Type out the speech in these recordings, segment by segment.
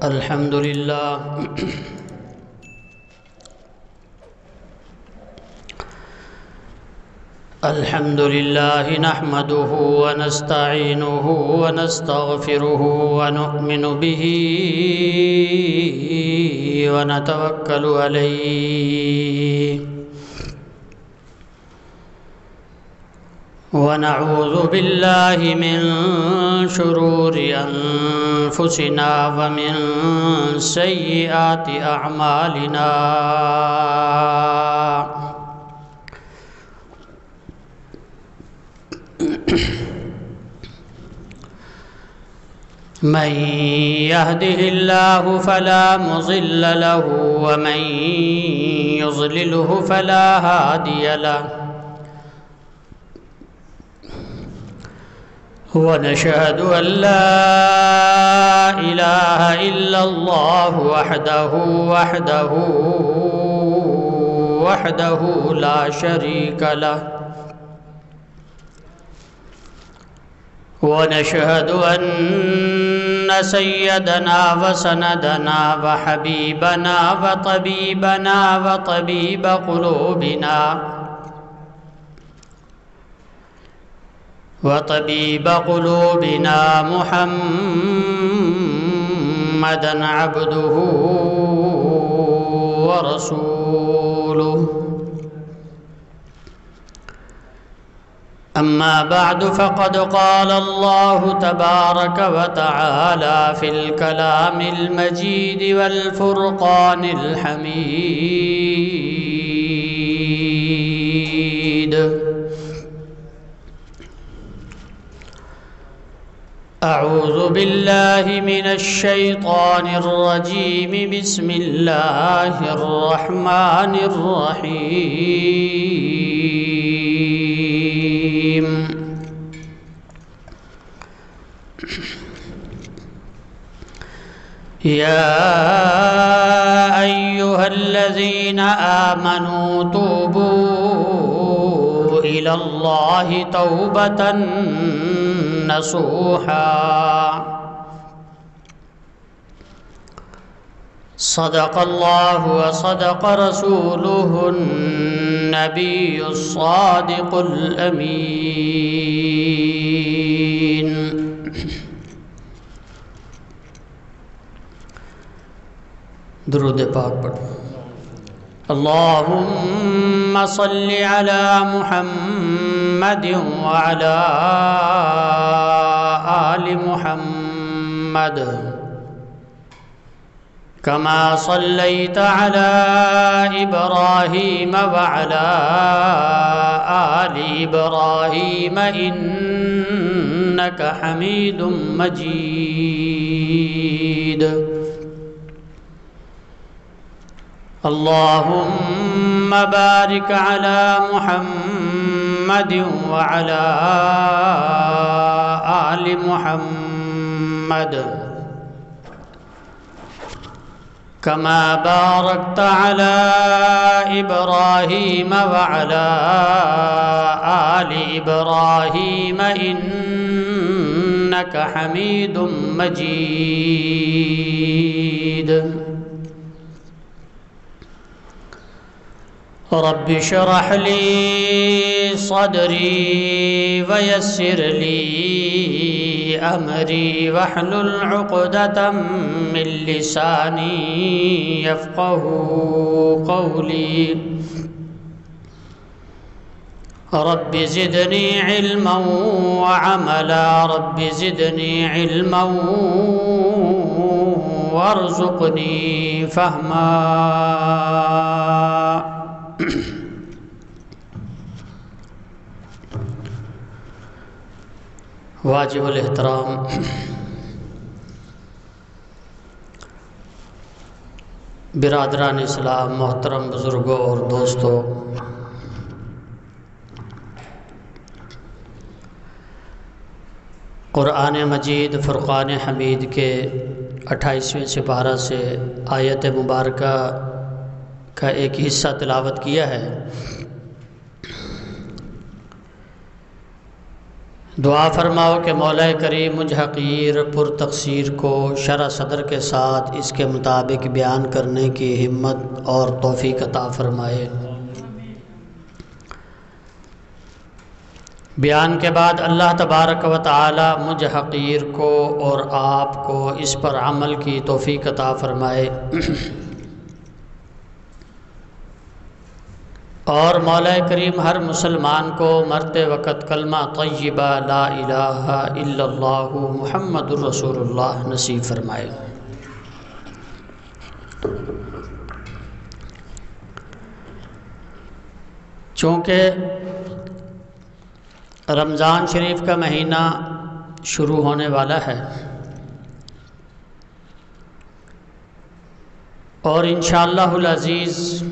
الحمد لله الحمد لله نحمده ونستعينه ونستغفره ونؤمن به ونتوكل عليه ونعوذ بالله من شرور أنفسنا ومن سيئات أعمالنا من يهده الله فلا مضل له ومن يضلله فلا هادي له ونشهد أن لا إله إلا الله وحده لا شريك له ونشهد أن سيدنا وسندنا وحبيبنا وطبيبنا وطبيب قلوبنا محمدًا عبده ورسوله أما بعد فقد قال الله تبارك وتعالى في الكلام المجيد والفرقان الحميد أعوذ بالله من الشيطان الرجيم بسم الله الرحمن الرحيم يا أيها الذين آمنوا توبوا إلى الله توبة نصوحا صدق الله وصدق رسوله النبي الصادق الأمين درود پاک پڑھو اللهم صل على محمد وعلى آل محمد كما صليت على إبراهيم وعلى آل إبراهيم إنك حميد مجيد اللهم بارك على محمد وعلى آل محمد كما باركت على إبراهيم وعلى آل إبراهيم إنك حميد مجيد رب اشرح لي صدري ويسر لي أمري واحلل عقدة من لساني يفقه قولي رب زدني علما وعملا رب زدني علما وارزقني فهما واجب الاحترام برادران اسلام، محترم بزرگوں اور دوستوں، قرآن مجید فرقان حمید کے 28ویں سپارہ سے آیت مبارکہ کا ایک حصہ تلاوت کیا ہے۔ دعا فرماؤ کہ مولا کریم مجھ حقیر پر تقصیر کو شرح صدر کے ساتھ اس کے مطابق بیان کرنے کی ہمت اور توفیق عطا فرمائے۔ بیان کے بعد اللہ تبارک و تعالی مجھ حقیر کو اور آپ کو اس پر عمل کی توفیق عطا فرمائے، اور مولا کریم ہر مسلمان کو مرتے وقت کلمہ طیبہ لا الہ الا اللہ محمد الرسول اللہ نصیب فرمائے۔ چونکہ رمضان شریف کا مہینہ شروع ہونے والا ہے اور انشاءاللہ العزیز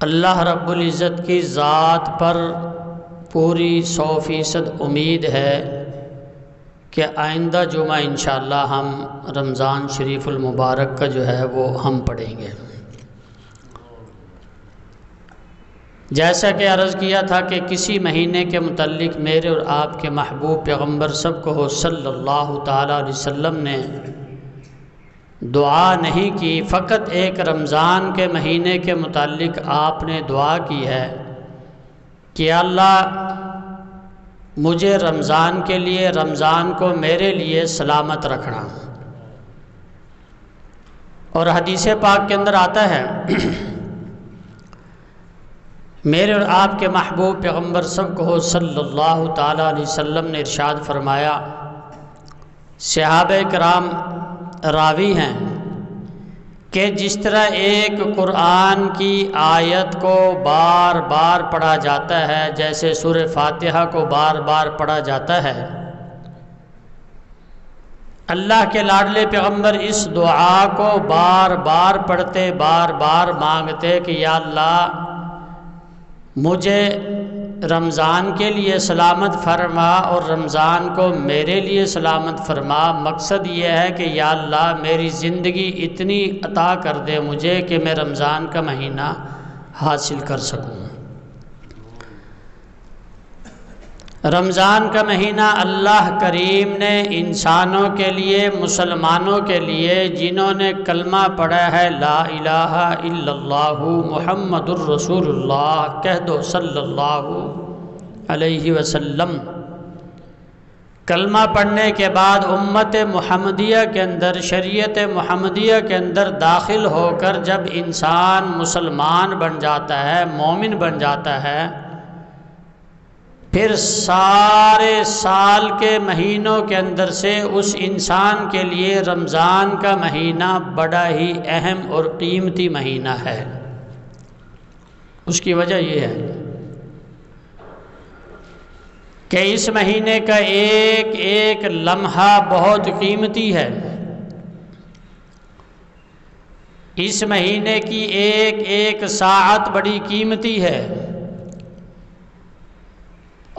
اللہ رب العزت کی ذات پر پوری 100% امید ہے کہ آئندہ جمعہ انشاءاللہ ہم رمضان شریف المبارک کا جو ہے وہ ہم پڑھیں گے۔ جیسا کہ عرض کیا تھا کہ کسی مہینے کے متعلق میرے اور آپ کے محبوب پیغمبر سب کو صلی اللہ تعالیٰ علیہ وسلم نے دعا نہیں کی، فقط ایک رمضان کے مہینے کے متعلق آپ نے دعا کی ہے کہ اللہ مجھے رمضان کے لیے، رمضان کو میرے لیے سلامت رکھنا۔ اور حدیث پاک کے اندر آتا ہے میرے اور آپ کے محبوب پیغمبر سب کو صلی اللہ تعالیٰ علیہ وسلم نے ارشاد فرمایا، صحابہ کرام راوی ہیں کہ جس طرح ایک قرآن کی آیت کو بار بار پڑھا جاتا ہے، جیسے سورہ فاتحہ کو بار بار پڑھا جاتا ہے، اللہ کے لاڈلے پیغمبر اس دعا کو بار بار پڑھتے، بار بار مانگتے کہ یا اللہ مجھے رمضان کے لیے سلامت فرما اور رمضان کو میرے لیے سلامت فرما۔ مقصد یہ ہے کہ یا اللہ میری زندگی اتنی عطا کر دے مجھے کہ میں رمضان کا مہینہ حاصل کر سکوں۔ رمضان کا مہینہ اللہ کریم نے انسانوں کے لیے، مسلمانوں کے لیے جنہوں نے کلمہ پڑھا ہے لا الہ الا اللہ محمد الرسول اللہ، کہہ دو صلی اللہ علیہ وسلم، کلمہ پڑھنے کے بعد امت محمدیہ کے اندر، شریعت محمدیہ کے اندر داخل ہو کر جب انسان مسلمان بن جاتا ہے، مومن بن جاتا ہے، پھر سارے سال کے مہینوں کے اندر سے اس انسان کے لیے رمضان کا مہینہ بڑا ہی اہم اور قیمتی مہینہ ہے۔ اس کی وجہ یہ ہے کہ اس مہینے کا ایک ایک لمحہ بہت قیمتی ہے، اس مہینے کی ایک ایک ساعت بڑی قیمتی ہے،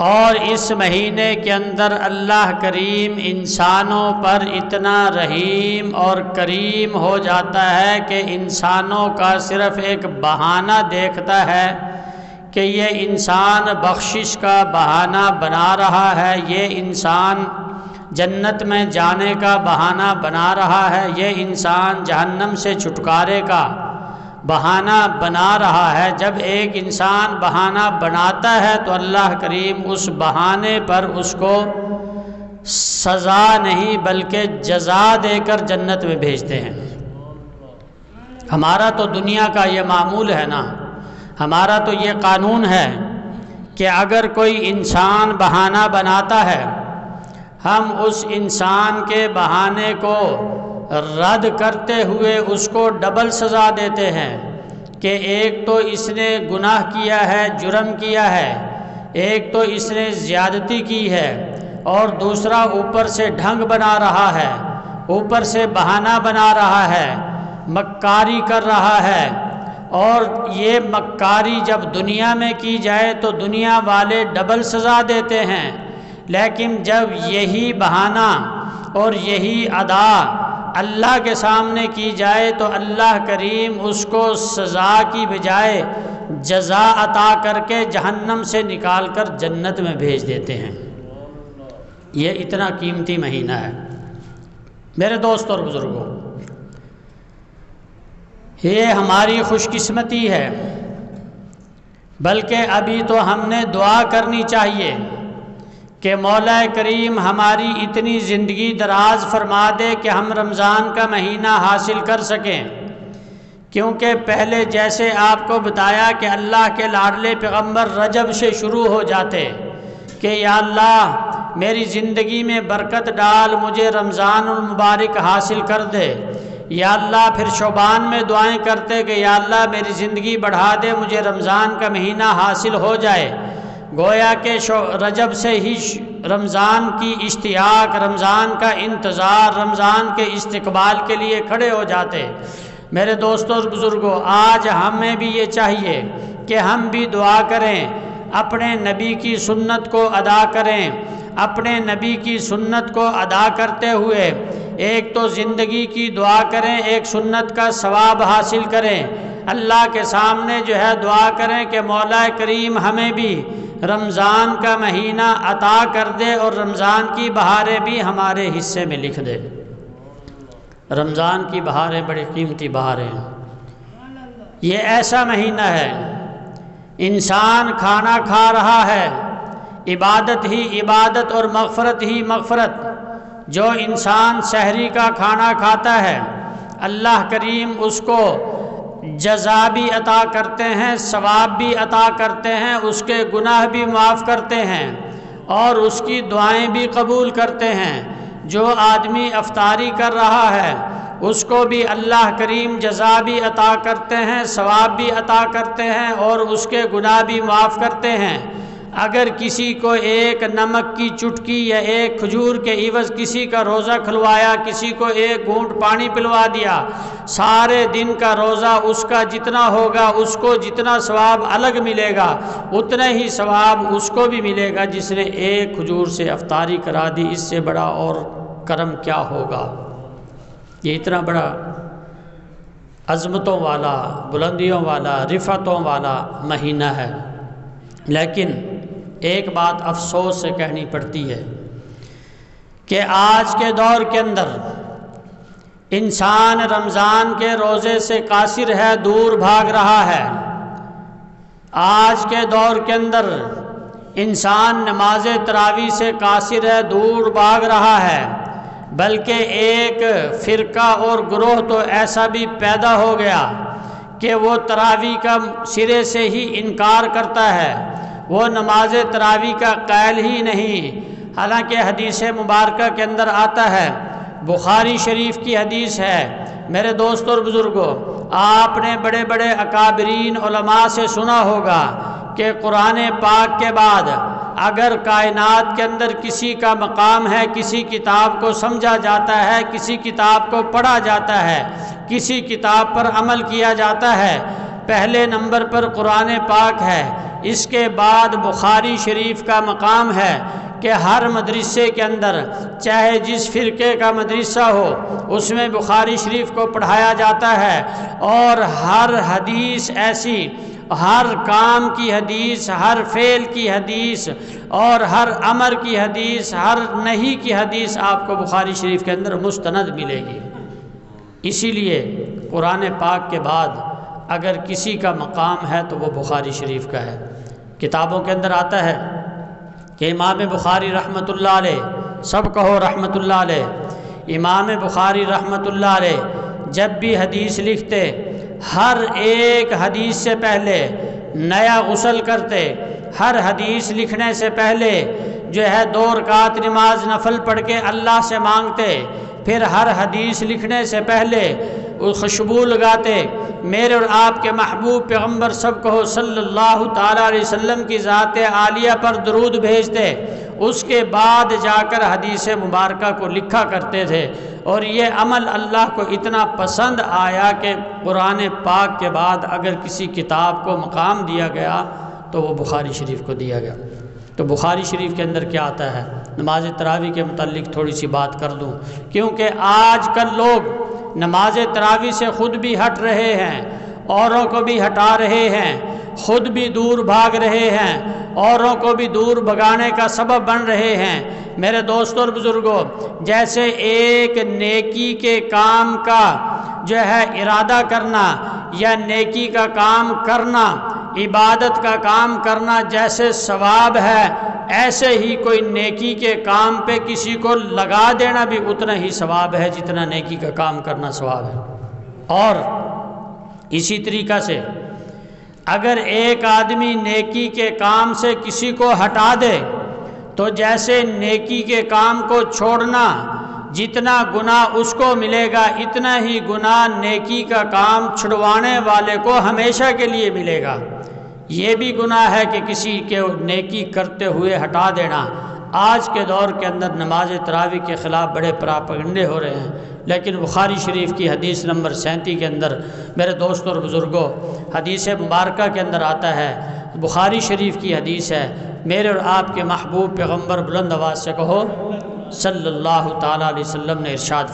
اور اس مہینے کے اندر اللہ کریم انسانوں پر اتنا رحیم اور کریم ہو جاتا ہے کہ انسانوں کا صرف ایک بہانہ دیکھتا ہے کہ یہ انسان بخشش کا بہانہ بنا رہا ہے، یہ انسان جنت میں جانے کا بہانہ بنا رہا ہے، یہ انسان جہنم سے چھٹکارے کا بہانہ بنا رہا ہے۔ جب ایک انسان بہانہ بناتا ہے تو اللہ کریم اس بہانے پر اس کو سزا نہیں بلکہ جزا دے کر جنت میں بھیجتے ہیں۔ ہمارا تو دنیا کا یہ معمول ہے نا، ہمارا تو یہ قانون ہے کہ اگر کوئی انسان بہانہ بناتا ہے، ہم اس انسان کے بہانے کو رد کرتے ہوئے اس کو ڈبل سزا دیتے ہیں کہ ایک تو اس نے گناہ کیا ہے، جرم کیا ہے، ایک تو اس نے زیادتی کی ہے، اور دوسرا اوپر سے ڈھنگ بنا رہا ہے، اوپر سے بہانہ بنا رہا ہے، مکاری کر رہا ہے۔ اور یہ مکاری جب دنیا میں کی جائے تو دنیا والے ڈبل سزا دیتے ہیں، لیکن جب یہی بہانہ اور یہی ادا اللہ کے سامنے کی جائے تو اللہ کریم اس کو سزا کی بجائے جزا عطا کر کے جہنم سے نکال کر جنت میں بھیج دیتے ہیں۔ یہ اتنا قیمتی مہینہ ہے میرے دوست اور بزرگوں، یہ ہماری خوش قسمتی ہے، بلکہ ابھی تو ہم نے دعا کرنی چاہیے کہ مولا کریم ہماری اتنی زندگی دراز فرما دے کہ ہم رمضان کا مہینہ حاصل کر سکیں، کیونکہ پہلے جیسے آپ کو بتایا کہ اللہ کے لاڈلے پیغمبر رجب سے شروع ہو جاتے کہ یا اللہ میری زندگی میں برکت ڈال، مجھے رمضان المبارک حاصل کر دے، یا اللہ پھر شعبان میں دعائیں کرتے کہ یا اللہ میری زندگی بڑھا دے، مجھے رمضان کا مہینہ حاصل ہو جائے۔ گویا کہ رجب سے ہی رمضان کی اشتیاق، رمضان کا انتظار، رمضان کے استقبال کے لیے کھڑے ہو جاتے۔ میرے دوستوں اور بزرگوں، آج ہمیں بھی یہ چاہیے کہ ہم بھی دعا کریں، اپنے نبی کی سنت کو ادا کریں، اپنے نبی کی سنت کو ادا کرتے ہوئے ایک تو زندگی کی دعا کریں، ایک سنت کا ثواب حاصل کریں، اللہ کے سامنے جو ہے دعا کریں کہ مولا کریم ہمیں بھی رمضان کا مہینہ عطا کر دے اور رمضان کی بہاریں بھی ہمارے حصے میں لکھ دے۔ رمضان کی بہاریں بڑی قیمتی بہاریں ہیں، یہ ایسا مہینہ ہے انسان کھانا کھا رہا ہے، عبادت ہی عبادت اور مغفرت ہی مغفرت۔ جو انسان سحری کا کھانا کھاتا ہے اللہ کریم اس کو جزا بھی عطا کرتے ہیں، ثواب بھی عطا کرتے ہیں، اس کے گناہ بھی معاف کرتے ہیں اور اس کی دعائیں بھی قبول کرتے ہیں۔ جو آدمی افطاری کر رہا ہے اس کو بھی اللہ کریم جزا بھی عطا کرتے ہیں، ثواب بھی عطا کرتے ہیں اور اس کے گناہ بھی معاف کرتے ہیں۔ اگر کسی کو ایک نمک کی چٹکی یا ایک کھجور کے عوض کسی کا روزہ کھلوایا، کسی کو ایک گھونٹ پانی پلوا دیا، سارے دن کا روزہ اس کا جتنا ہوگا اس کو جتنا ثواب الگ ملے گا اتنا ہی ثواب اس کو بھی ملے گا جس نے ایک کھجور سے افطاری کرا دی۔ اس سے بڑا اور کرم کیا ہوگا؟ یہ اتنا بڑا عظمتوں والا، بلندیوں والا، رفعتوں والا مہینہ ہے، لیکن ایک بات افسوس سے کہنی پڑتی ہے کہ آج کے دور کے اندر انسان رمضان کے روزے سے قاصر ہے، دور بھاگ رہا ہے۔ آج کے دور کے اندر انسان نماز تراویح سے قاصر ہے، دور بھاگ رہا ہے، بلکہ ایک فرقہ اور گروہ تو ایسا بھی پیدا ہو گیا کہ وہ تراویح کا سرے سے ہی انکار کرتا ہے، وہ نماز تراویح کا قائل ہی نہیں۔ حالانکہ حدیث مبارکہ کے اندر آتا ہے، بخاری شریف کی حدیث ہے، میرے دوستوں اور بزرگوں، آپ نے بڑے بڑے اکابرین علماء سے سنا ہوگا کہ قرآن پاک کے بعد اگر کائنات کے اندر کسی کا مقام ہے، کسی کتاب کو سمجھا جاتا ہے، کسی کتاب کو پڑھا جاتا ہے، کسی کتاب پر عمل کیا جاتا ہے، پہلے نمبر پر قرآن پاک ہے، اس کے بعد بخاری شریف کا مقام ہے کہ ہر مدرسے کے اندر چاہے جس فرقے کا مدرسہ ہو اس میں بخاری شریف کو پڑھایا جاتا ہے، اور ہر حدیث ایسی، ہر کام کی حدیث، ہر فعل کی حدیث اور ہر امر کی حدیث، ہر نہیں کی حدیث آپ کو بخاری شریف کے اندر مستند ملے گی۔ اسی لیے قرآن پاک کے بعد اگر کسی کا مقام ہے تو وہ بخاری شریف کا ہے۔ کتابوں کے اندر آتا ہے کہ امام بخاری رحمۃ اللہ علیہ، سب کہو رحمۃ اللہ علیہ، امام بخاری رحمۃ اللہ علیہ جب بھی حدیث لکھتے ہر ایک حدیث سے پہلے نیا غسل کرتے، ہر حدیث لکھنے سے پہلے جو ہے 2 رکعت نماز نفل پڑھ کے اللہ سے مانگتے، پھر ہر حدیث لکھنے سے پہلے خوشبو لگاتے، میرے اور آپ کے محبوب پیغمبر سب کہو صلی اللہ تعالیٰ علیہ وسلم کی ذات عالیہ پر درود بھیجتے، اس کے بعد جا کر حدیث مبارکہ کو لکھا کرتے تھے۔ اور یہ عمل اللہ کو اتنا پسند آیا کہ قرآن پاک کے بعد اگر کسی کتاب کو مقام دیا گیا تو وہ بخاری شریف کو دیا گیا۔ تو بخاری شریف کے اندر کیا آتا ہے؟ نماز تراویح کے متعلق تھوڑی سی بات کر دوں، کیونکہ آج کل لوگ نماز تراویح سے خود بھی ہٹ رہے ہیں، اوروں کو بھی ہٹا رہے ہیں، خود بھی دور بھاگ رہے ہیں، اوروں کو بھی دور بھگانے کا سبب بن رہے ہیں۔ میرے دوستوں اور بزرگوں، جیسے ایک نیکی کے کام کا جو ہے ارادہ کرنا یا نیکی کا کام کرنا، عبادت کا کام کرنا جیسے ثواب ہے، ایسے ہی کوئی نیکی کے کام پہ کسی کو لگا دینا بھی اتنا ہی ثواب ہے جتنا نیکی کا کام کرنا ثواب ہے۔ اور اسی طریقہ سے اگر ایک آدمی نیکی کے کام سے کسی کو ہٹا دے تو جیسے نیکی کے کام کو چھوڑنا جتنا گناہ اس کو ملے گا، اتنا ہی گناہ نیکی کا کام چھڑوانے والے کو ہمیشہ کے لیے ملے گا۔ یہ بھی گناہ ہے کہ کسی کے نیکی کرتے ہوئے ہٹا دینا۔ آج کے دور کے اندر نماز تراویح کے خلاف بڑے پراپگنڈے ہو رہے ہیں، لیکن بخاری شریف کی حدیث نمبر 37 کے اندر میرے دوستوں اور بزرگوں، حدیث مبارکہ کے اندر آتا ہے، بخاری شریف کی حدیث ہے، میرے اور آپ کے محبوب پیغمبر بلند آواز سے کہو صلی اللہ تعالیٰ علیہ وسلم نے ارشاد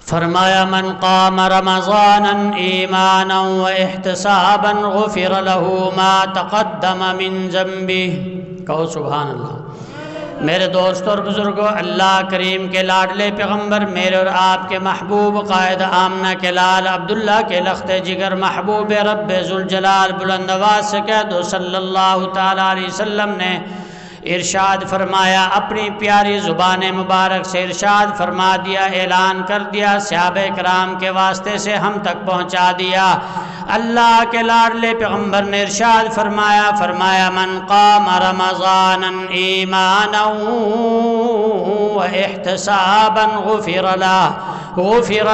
فرمایا من قام رمضانا ایمانا و احتسابا غفر له ما تقدم من ذنبه، کہو سبحان اللہ۔ میرے دوستوں اور بزرگوں، اللہ کریم کے لاڈلے پیغمبر، میرے اور آپ کے محبوب قائد آمنہ کے لال عبداللہ کے لخت جگر محبوب رب ذوالجلال بلند آواز سے کہہ دو صلی اللہ تعالیٰ علیہ وسلم نے ارشاد فرمایا، اپنی پیاری زبان مبارک سے ارشاد فرما دیا، اعلان کر دیا، صحابہ کرام کے واسطے سے ہم تک پہنچا دیا۔ اللہ کے لاڈلے پیغمبر نے ارشاد فرمایا من قام رمضانا ایمانا و احتسابا غفر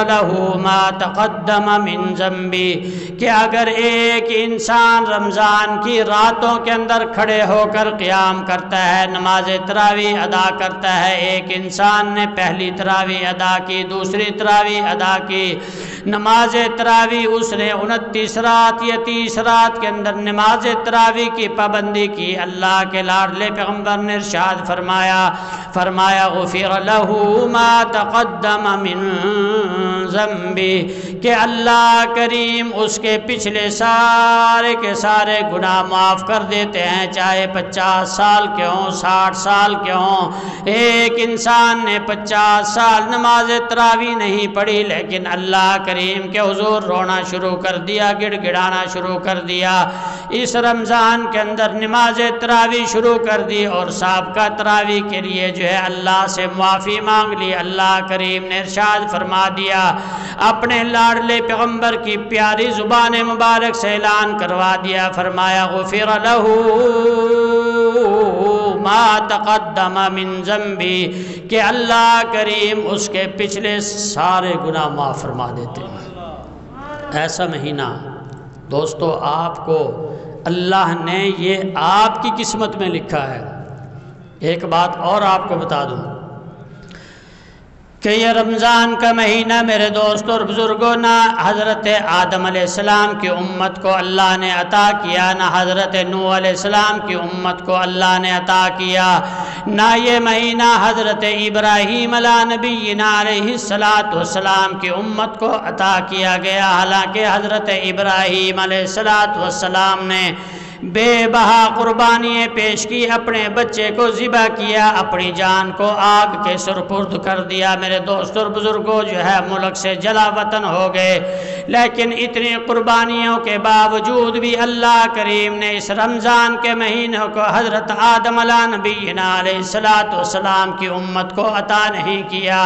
له ما تقدم من ذنبی، کہ اگر ایک انسان رمضان کی راتوں کے اندر کھڑے ہو کر قیام کرتا ہے، نماز تراویح ادا کرتا ہے، ایک انسان نے پہلی تراویح ادا کی، دوسری تراویح ادا کی، نماز تراویح اس نے 29 رات یا 30 رات کے اندر نماز تراویح کی پابندی کی، اللہ کے لاڈلے پیغمبر نے ارشاد فرمایا غفر له ما تقدم من ذنبی، کہ اللہ کریم اس کے پچھلے سارے کے سارے گناہ معاف کر دیتے ہیں، چاہے 50 سال کے ہوں، 60 سال کے ہوں۔ ایک انسان نے 50 سال نماز تراویح نہیں پڑھی، لیکن اللہ کریم کے حضور رونا شروع کر دیا، گڑ گڑانا شروع کر دیا، اس رمضان کے اندر نماز تراویح شروع کر دی اور سابقہ تراویح کے لیے جو ہے اللہ سے معافی مانگ لی۔ اللہ کریم نے ارشاد فرما دیا، اپنے لاڈلے پیغمبر کی پیاری زبان مبارک سے اعلان کروا دیا، فرمایا غفر له ما تقدم من ذنبی، کہ اللہ کریم اس کے پچھلے سارے گناہ معاف فرما دیتے ہیں۔ ایسا مہینہ دوستو آپ کو اللہ نے یہ آپ کی قسمت میں لکھا ہے۔ ایک بات اور آپ کو بتا دوں کہ یہ رمضان کا مہینہ میرے دوستوں اور بزرگوں، نہ حضرت آدم علیہ السلام کی امت کو اللہ نے عطا کیا، نہ حضرت نوح علیہ السلام کی امت کو اللہ نے عطا کیا، نہ یہ مہینہ حضرت ابراہیم علیہ نبینا علیہ السلام کی امت کو عطا کیا گیا، حالانکہ حضرت ابراہیم علیہ السلام نے بے بہا قربانی پیش کی، اپنے بچے کو ذبح کیا، اپنی جان کو آگ کے سپرد کر دیا۔ میرے دوستوں اور بزرگوں، جو ہے ملک سے جلا وطن ہو گئے، لیکن اتنی قربانیوں کے باوجود بھی اللہ کریم نے اس رمضان کے مہینے کو حضرت آدم علیہ نبینا علیہ السلام کی امت کو عطا نہیں کیا۔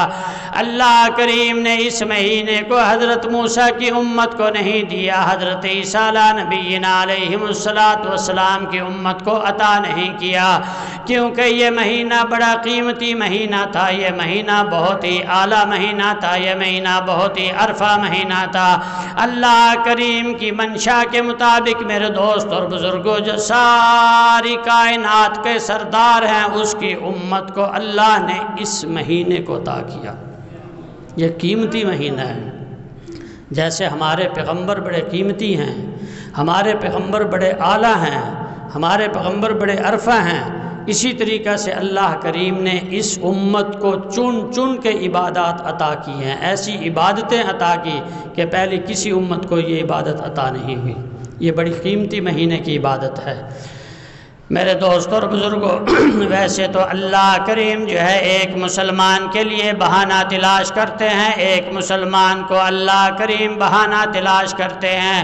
اللہ کریم نے اس مہینے کو حضرت موسیٰ کی امت کو نہیں دیا، حضرت عیسیٰ علیہ نبینا علیہ السلام کی امت کو عطا نہیں کیا، کیونکہ یہ مہینہ بڑا قیمتی مہینہ تھا، یہ مہینہ بہت ہی اعلیٰ مہینہ تھا، یہ مہینہ بہت ہی عرفہ مہینہ تھا۔ اللہ کریم کی منشا کے مطابق میرے دوست اور بزرگوں، جو ساری کائنات کے سردار ہیں، اس کی امت کو اللہ نے اس مہینے کو عطا کیا۔ یہ قیمتی مہینہ ہے۔ جیسے ہمارے پیغمبر بڑے قیمتی ہیں، ہمارے پیغمبر بڑے اعلیٰ ہیں، ہمارے پیغمبر بڑے عرفہ ہیں، اسی طریقہ سے اللہ کریم نے اس امت کو چن چن کے عبادات عطا کی ہیں، ایسی عبادتیں عطا کی کہ پہلے کسی امت کو یہ عبادت عطا نہیں ہوئی۔ یہ بڑی قیمتی مہینے کی عبادت ہے میرے دوستوں اور بزرگوں۔ ویسے تو اللہ کریم جو ہے ایک مسلمان کے لیے بہانہ تلاش کرتے ہیں، ایک مسلمان کو اللہ کریم بہانہ تلاش کرتے ہیں۔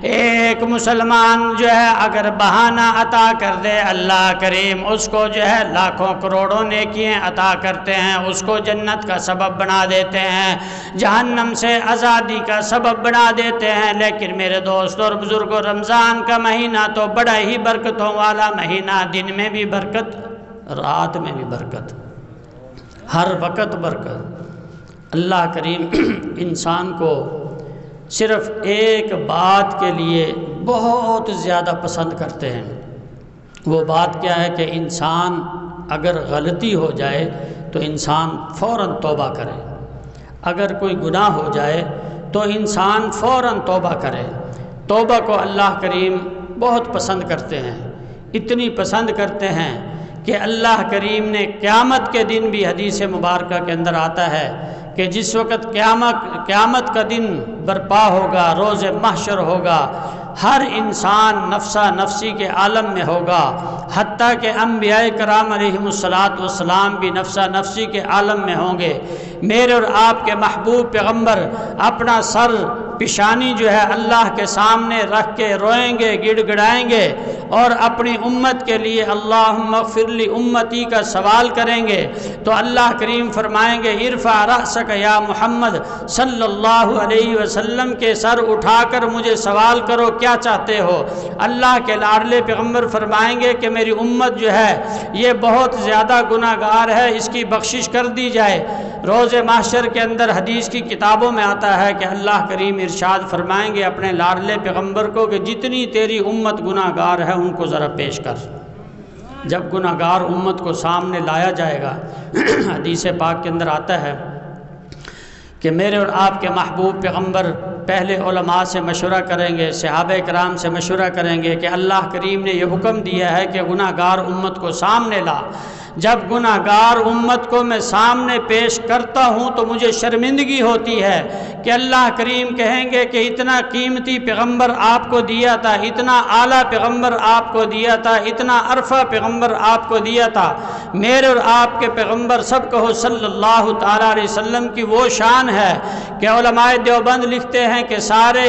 ایک مسلمان جو ہے اگر بہانہ عطا کر دے اللہ کریم اس کو جو ہے لاکھوں کروڑوں نیکیاں عطا کرتے ہیں، اس کو جنت کا سبب بنا دیتے ہیں، جہنم سے آزادی کا سبب بنا دیتے ہیں۔ لیکن میرے دوستوں اور بزرگوں، رمضان کا مہینہ تو بڑا ہی برکتوں والا مہینہ، دن میں بھی برکت، رات میں بھی برکت، ہر وقت برکت۔ اللہ کریم انسان کو صرف ایک بات کے لیے بہت زیادہ پسند کرتے ہیں، وہ بات کیا ہے کہ انسان اگر غلطی ہو جائے تو انسان فوراً توبہ کرے، اگر کوئی گناہ ہو جائے تو انسان فوراً توبہ کرے۔ توبہ کو اللہ کریم بہت پسند کرتے ہیں، اتنی پسند کرتے ہیں کہ اللہ کریم نے قیامت کے دن بھی حدیث مبارکہ کے اندر آتا ہے کہ جس وقت قیامت کا دن برپا ہوگا، روز محشر ہوگا، ہر انسان نفسا نفسی کے عالم میں ہوگا، حتیٰ کہ انبیاء کرام علیہم الصلاۃ بھی نفسا نفسی کے عالم میں ہوں گے۔ میرے اور آپ کے محبوب پیغمبر اپنا سر پیشانی جو ہے اللہ کے سامنے رکھ کے روئیں گے، گڑ گڑائیں گے اور اپنی امت کے لیے اللہم اغفر لی امتی کا سوال کریں گے۔ تو اللہ کریم فرمائیں گے ارفع رأسک یا محمد صلی اللہ علیہ وسلم کے سر اٹھا کر مجھے سوال کرو کیا چاہتے ہو۔ اللہ کے لاڈلے پیغمبر فرمائیں گے کہ میری امت جو ہے یہ بہت زیادہ گناہ گار ہے، اس کی بخشش کر دی جائے۔ روز محشر کے اندر حدیث کی کتابوں میں آتا ہے کہ اللہ کریم ارشاد فرمائیں گے اپنے لاڈلے پیغمبر کو کہ جتنی تیری امت گناہ گار ہے ان کو ذرا پیش کر۔ جب گناہ گار امت کو سامنے لایا جائے گا، حدیث پاک کے اندر آتا ہے کہ میرے اور آپ کے محبوب پیغمبر پہلے علماء سے مشورہ کریں گے، صحابہ کرام سے مشورہ کریں گے کہ اللہ کریم نے یہ حکم دیا ہے کہ گناہ گار امت کو سامنے لا۔ جب گناہ گار امت کو میں سامنے پیش کرتا ہوں تو مجھے شرمندگی ہوتی ہے کہ اللہ کریم کہیں گے کہ اتنا قیمتی پیغمبر آپ کو دیا تھا، اتنا اعلیٰ پیغمبر آپ کو دیا تھا، اتنا عرفہ پیغمبر آپ کو دیا تھا۔ میرے اور آپ کے پیغمبر سب کہو صلی اللہ تعالیٰ علیہ وسلم کی وہ شان ہے کہ علماء دیوبند لکھتے ہیں کہ سارے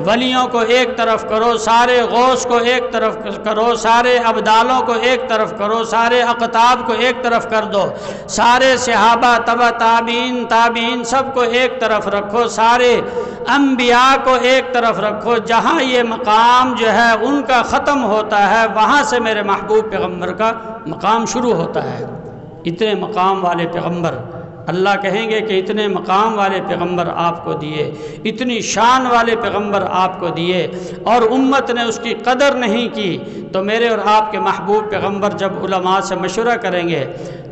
ولیوں کو ایک طرف کرو، سارے غوث کو ایک طرف کرو، سارے ابدالوں کو ایک طرف کرو، سارے اقطاب کو ایک طرف کر دو، سارے صحابہ تبع تابعین سب کو ایک طرف رکھو، سارے انبیاء کو ایک طرف رکھو، جہاں یہ مقام جو ہے ان کا ختم ہوتا ہے وہاں سے میرے محبوب پیغمبر کا مقام شروع ہوتا ہے۔ اتنے مقام والے پیغمبر، اللہ کہیں گے کہ اتنے مقام والے پیغمبر آپ کو دیے، اتنی شان والے پیغمبر آپ کو دیے اور امت نے اس کی قدر نہیں کی۔ تو میرے اور آپ کے محبوب پیغمبر جب علماء سے مشورہ کریں گے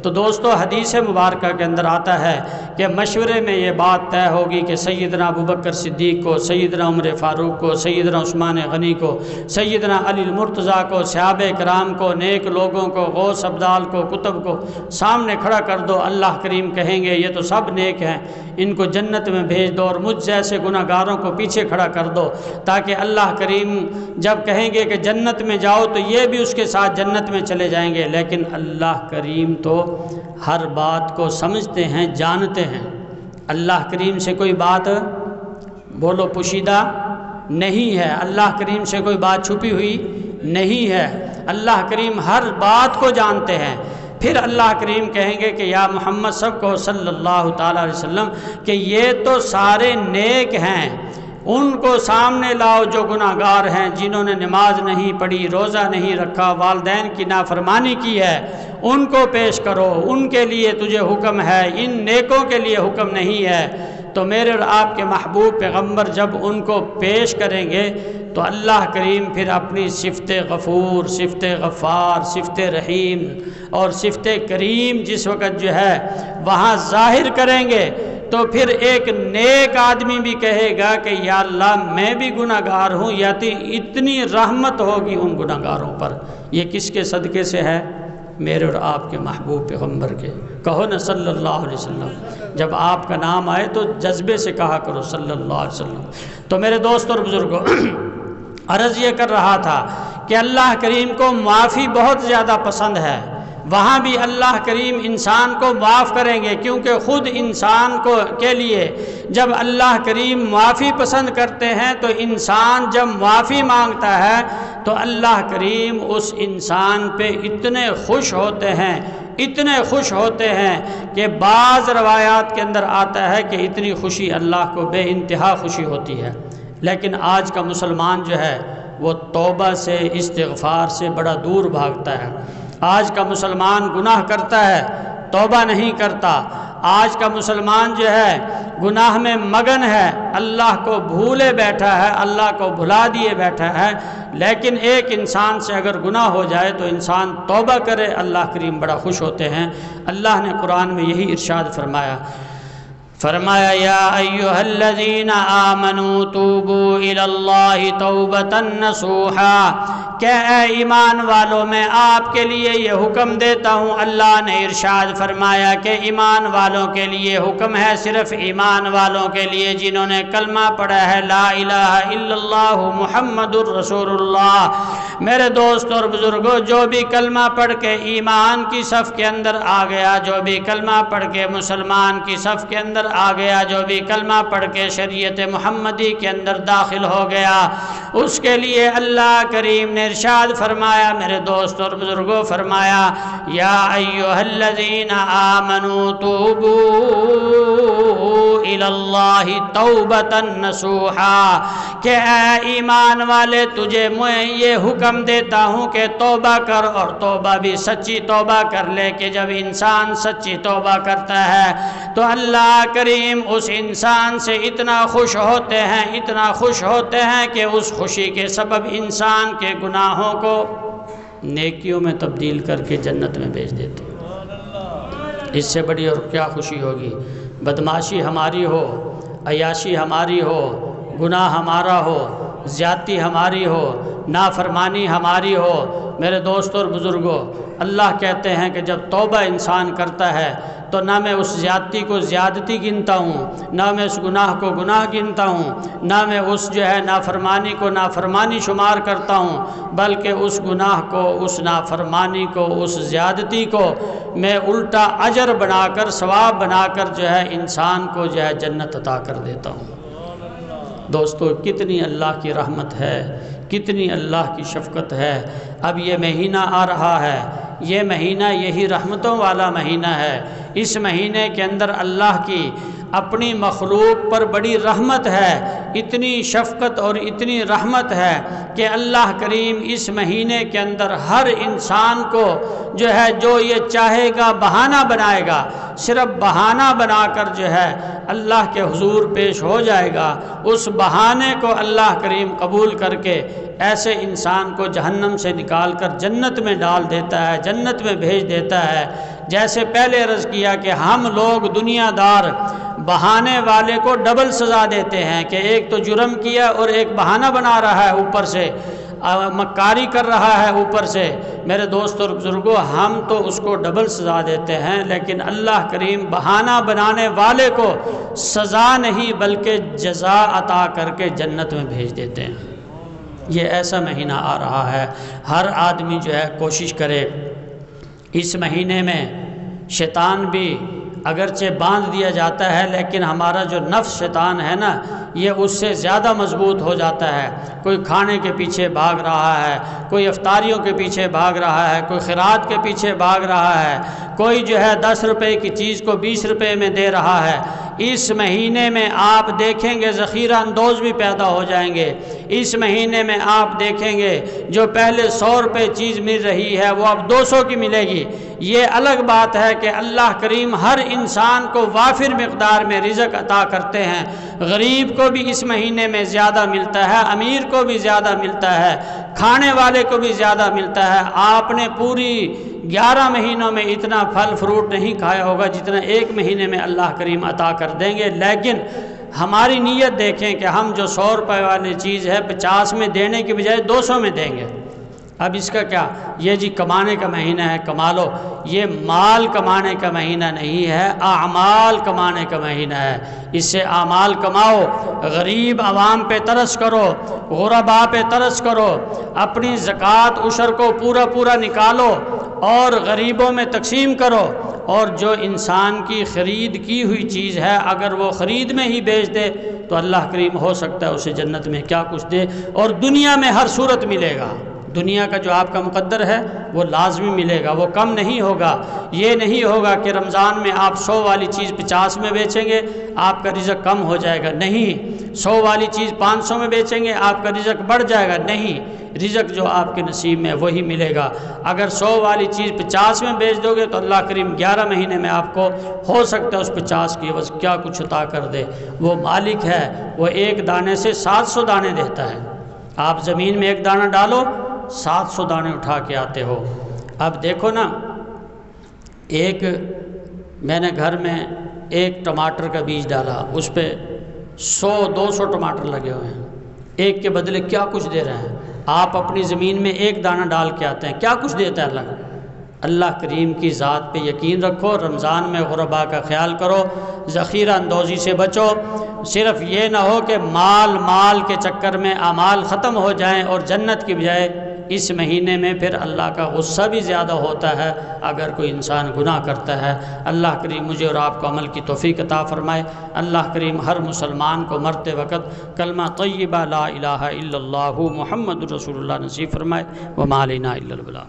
تو دوستو حدیث مبارکہ کے اندر آتا ہے کہ مشورے میں یہ بات طے ہوگی کہ سیدنا ابوبکر صدیق کو، سیدنا عمر فاروق کو، سیدنا عثمان غنی کو، سیدنا علی المرتضیٰ کو، صحابہ کرام کو، نیک لوگوں کو، غوث ابدال کو، کتب کو سامنے کھڑا کر دو۔ اللہ کریم کہیں گے یہ تو سب نیک ہیں، ان کو جنت میں بھیج دو اور مجھ جیسے گناہ گاروں کو پیچھے کھڑا کر دو، تاکہ اللہ کریم جب کہیں گے کہ جنت میں جاؤ تو یہ بھی اس کے ساتھ جنت میں چلے جائیں گے۔ لیکن اللہ کریم تو ہر بات کو سمجھتے ہیں، جانتے ہیں۔ اللہ کریم سے کوئی بات بولو پوشیدہ نہیں ہے، اللہ کریم سے کوئی بات چھپی ہوئی نہیں ہے، اللہ کریم ہر بات کو جانتے ہیں۔ پھر اللہ کریم کہیں گے کہ یا محمد سب کو صلی اللہ تعالیٰ علیہ وسلم کہ یہ تو سارے نیک ہیں، ان کو سامنے لاؤ جو گناہ گار ہیں، جنہوں نے نماز نہیں پڑھی، روزہ نہیں رکھا، والدین کی نافرمانی کی ہے، ان کو پیش کرو، ان کے لیے تجھے حکم ہے، ان نیکوں کے لیے حکم نہیں ہے۔ تو میرے اور آپ کے محبوب پیغمبر جب ان کو پیش کریں گے تو اللہ کریم پھر اپنی صفت غفور، صفت غفار، صفت رحیم اور صفت کریم جس وقت جو ہے وہاں ظاہر کریں گے تو پھر ایک نیک آدمی بھی کہے گا کہ یا اللہ میں بھی گناہ گار ہوں، یا اتنی رحمت ہوگی ان گناہ گاروں پر۔ یہ کس کے صدقے سے ہے؟ میرے اور آپ کے محبوب پیغمبر کے، کہو نا صلی اللہ علیہ وسلم، جب آپ کا نام آئے تو جذبے سے کہا کرو صلی اللہ علیہ وسلم۔ تو میرے دوست اور بزرگوں، عرض یہ کر رہا تھا کہ اللہ کریم کو معافی بہت زیادہ پسند ہے، وہاں بھی اللہ کریم انسان کو معاف کریں گے، کیونکہ خود انسان کے لیے جب اللہ کریم معافی پسند کرتے ہیں تو انسان جب معافی مانگتا ہے تو اللہ کریم اس انسان پہ اتنے خوش ہوتے ہیں، اتنے خوش ہوتے ہیں کہ بعض روایات کے اندر آتا ہے کہ اتنی خوشی اللہ کو بے انتہا خوشی ہوتی ہے۔ لیکن آج کا مسلمان جو ہے وہ توبہ سے، استغفار سے بڑا دور بھاگتا ہے۔ آج کا مسلمان گناہ کرتا ہے، توبہ نہیں کرتا۔ آج کا مسلمان جو ہے گناہ میں مگن ہے، اللہ کو بھولے بیٹھا ہے، اللہ کو بھلا دیے بیٹھا ہے۔ لیکن ایک انسان سے اگر گناہ ہو جائے تو انسان توبہ کرے، اللہ کریم بڑا خوش ہوتے ہیں۔ اللہ نے قرآن میں یہی ارشاد فرمایا یا ایھا الذین آمنوا توبوا الی اللہ توبۃ نصوحا، کہ اے ایمان والوں میں آپ کے لیے یہ حکم دیتا ہوں۔ اللہ نے ارشاد فرمایا کہ ایمان والوں کے لیے حکم ہے، صرف ایمان والوں کے لیے جنہوں نے کلمہ پڑھا ہے لا الہ الا اللہ محمد الرسول اللہ۔ میرے دوست اور بزرگوں، جو بھی کلمہ پڑھ کے ایمان کی صف کے اندر آ گیا، جو بھی کلمہ پڑھ کے مسلمان کی صف کے اندر آ گیا، جو بھی کلمہ پڑھ کے شریعت محمدی کے اندر داخل ہو گیا، اس کے لیے اللہ کریم نے ارشاد فرمایا، میرے دوست اور بزرگوں، فرمایا یا ایھا الذین آمنوا توبوا الی اللہ توبۃ نصوحا، کہ اے ایمان والے تجھے میں یہ حکم دیتا ہوں کہ توبہ کر، اور توبہ بھی سچی توبہ کر لے، کہ جب انسان سچی توبہ کرتا ہے تو اللہ کریم اس انسان سے اتنا خوش ہوتے ہیں، اتنا خوش ہوتے ہیں کہ اس خوشی کے سبب انسان کے گناہوں کو نیکیوں میں تبدیل کر کے جنت میں بھیج دیتے ہیں۔ اس سے بڑی اور کیا خوشی ہوگی؟ بدماشی ہماری ہو، عیاشی ہماری ہو، گناہ ہمارا ہو، زیادتی ہماری ہو، نافرمانی ہماری ہو، میرے دوستوں اور بزرگوں، اللہ کہتے ہیں کہ جب توبہ انسان کرتا ہے تو نہ میں اس زیادتی کو زیادتی گنتا ہوں، نہ میں اس گناہ کو گناہ گنتا ہوں، نہ میں اس جو ہے نافرمانی کو نافرمانی شمار کرتا ہوں، بلکہ اس گناہ کو، اس نافرمانی کو، اس زیادتی کو میں الٹا اجر بنا کر، ثواب بنا کر جو ہے انسان کو جو ہے جنت عطا کر دیتا ہوں۔ دوستو، کتنی اللہ کی رحمت ہے، کتنی اللہ کی شفقت ہے۔ اب یہ مہینہ آ رہا ہے، یہ مہینہ یہی رحمتوں والا مہینہ ہے۔ اس مہینے کے اندر اللہ کی اپنی مخلوق پر بڑی رحمت ہے، اتنی شفقت اور اتنی رحمت ہے کہ اللہ کریم اس مہینے کے اندر ہر انسان کو جو ہے جو یہ چاہے گا بہانہ بنائے گا، صرف بہانہ بنا کر جو ہے اللہ کے حضور پیش ہو جائے گا۔ اس بہانے کو اللہ کریم قبول کر کے ایسے انسان کو جہنم سے نکال کر جنت میں ڈال دیتا ہے، جنت میں بھیج دیتا ہے۔ جیسے پہلے عرض کیا کہ ہم لوگ دنیا دار بہانے والے کو ڈبل سزا دیتے ہیں کہ ایک تو جرم کیا اور ایک بہانہ بنا رہا ہے، اوپر سے مکاری کر رہا ہے اوپر سے۔ میرے دوست اور بزرگوں، ہم تو اس کو ڈبل سزا دیتے ہیں، لیکن اللہ کریم بہانہ بنانے والے کو سزا نہیں بلکہ جزا عطا کر کے جنت میں بھیج دیتے ہیں۔ یہ ایسا مہینہ آ رہا ہے، ہر آدمی جو ہے کوشش کرے اس مہینے میں۔ شیطان بھی اگرچہ باندھ دیا جاتا ہے، لیکن ہمارا جو نفس شیطان ہے نا، یہ اس سے زیادہ مضبوط ہو جاتا ہے۔ کوئی کھانے کے پیچھے بھاگ رہا ہے، کوئی افطاریوں کے پیچھے بھاگ رہا ہے، کوئی خیرات کے پیچھے بھاگ رہا ہے، کوئی جو ہے 10 روپے کی چیز کو 20 روپے میں دے رہا ہے۔ اس مہینے میں آپ دیکھیں گے ذخیرہ اندوز بھی پیدا ہو جائیں گے۔ اس مہینے میں آپ دیکھیں گے جو پہلے 100 روپے چیز مل رہی ہے وہ اب 200 کی ملے گی۔ یہ الگ بات ہے کہ اللہ کریم ہر انسان کو وافر مقدار میں رزق عطا کرتے ہیں۔ غریب کو بھی اس مہینے میں زیادہ ملتا ہے، امیر کو بھی زیادہ ملتا ہے، کھانے والے کو بھی زیادہ ملتا ہے۔ آپ نے پوری 11 مہینوں میں اتنا پھل فروٹ نہیں کھایا ہوگا جتنا ایک مہینے میں اللہ کریم عطا کر دیں گے۔ لیکن ہماری نیت دیکھیں کہ ہم جو 100 روپے والی چیز ہے 50 میں دینے کی بجائے 200 میں دیں گے۔ اب اس کا کیا، یہ جی کمانے کا مہینہ ہے کما لو، یہ مال کمانے کا مہینہ نہیں ہے، اعمال کمانے کا مہینہ ہے۔ اس سے اعمال کماؤ، غریب عوام پہ ترس کرو، غربا پہ ترس کرو، اپنی زکوٰۃ عشر کو پورا نکالو اور غریبوں میں تقسیم کرو، اور جو انسان کی خرید کی ہوئی چیز ہے اگر وہ خرید میں ہی بیچ دے تو اللہ کریم ہو سکتا ہے اسے جنت میں کیا کچھ دے، اور دنیا میں ہر صورت ملے گا۔ دنیا کا جو آپ کا مقدر ہے وہ لازمی ملے گا، وہ کم نہیں ہوگا۔ یہ نہیں ہوگا کہ رمضان میں آپ 100 والی چیز 50 میں بیچیں گے آپ کا رزق کم ہو جائے گا، نہیں۔ 100 والی چیز 500 میں بیچیں گے آپ کا رزق بڑھ جائے گا، نہیں۔ رزق جو آپ کے نصیب میں وہی ملے گا۔ اگر 100 والی چیز 50 میں بیچ دو گے تو اللہ کریم 11 مہینے میں آپ کو ہو سکتا ہے اس 50 کی عوض کیا کچھ عطا کر دے۔ وہ مالک ہے، وہ ایک دانے سے 700 دانے دیتا ہے۔ آپ زمین میں ایک دانہ ڈالو 700 دانے اٹھا کے آتے ہو۔ اب دیکھو نا، میں نے گھر میں ایک ٹماٹر کا بیج ڈالا، اس پہ 100-200 ٹماٹر لگے ہوئے ہیں، ایک کے بدلے کیا کچھ دے رہے ہیں۔ آپ اپنی زمین میں ایک دانہ ڈال کے آتے ہیں، کیا کچھ دیتا ہے اللہ۔ اللہ کریم کی ذات پہ یقین رکھو، رمضان میں غربا کا خیال کرو، ذخیرہ اندوزی سے بچو۔ صرف یہ نہ ہو کہ مال کے چکر میں اعمال ختم ہو جائیں اور جنت کی بجائے اس مہینے میں پھر اللہ کا غصہ بھی زیادہ ہوتا ہے اگر کوئی انسان گناہ کرتا ہے۔ اللہ کریم مجھے اور آپ کو عمل کی توفیق عطا فرمائے۔ اللہ کریم ہر مسلمان کو مرتے وقت کلمہ طیبہ لا الہ الا اللہ محمد رسول اللہ نصیب فرمائے۔ وما علینا الا البلاغ۔